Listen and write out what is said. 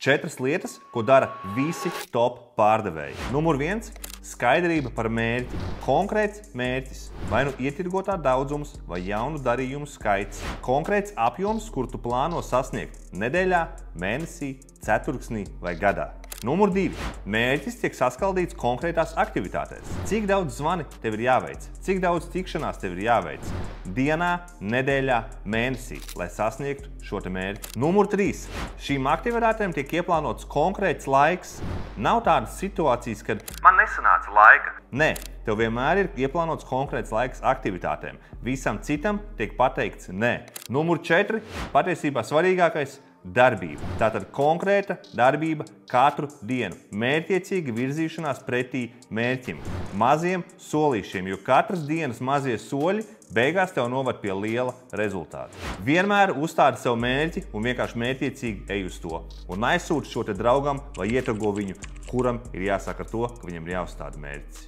4 lietas, ko dara visi top pārdevēji. Numur 1 – skaidrība par mērķi. Konkrēts mērķis, vai nu ietirgotā daudzums vai jaunu darījumu skaits. Konkrēts apjoms, kur tu plāno sasniegt nedēļā, mēnesī, ceturksnī vai gadā. Numur 2. Mērķis tiek saskaldīts konkrētās aktivitātēs. Cik daudz zvani tev ir jāveic? Cik daudz tikšanās tev ir jāveic? Dienā, nedēļā, mēnesī, lai sasniegtu šo te mērķi. Numur 3. Šīm aktivitātēm tiek ieplānots konkrēts laiks. Nav tādas situācijas, kad man nesanāca laika. Nē, tev vienmēr ir ieplānots konkrēts laiks aktivitātēm. Visam citam tiek pateikts nē. Numur 4. Patiesībā svarīgākais – darbība. Tātad konkrēta darbība katru dienu. Mērķiecīga virzīšanās pretī mērķim. Maziem solīšiem, jo katras dienas mazie soļi beigās tev novad pie liela rezultāta. Vienmēr uzstādi sev mērķi un vienkārši mērķiecīgi ej uz to. Un aizsūti šo te draugam vai ietrago viņu, kuram ir jāsaka to, ka viņam ir jāuzstāda mērķis.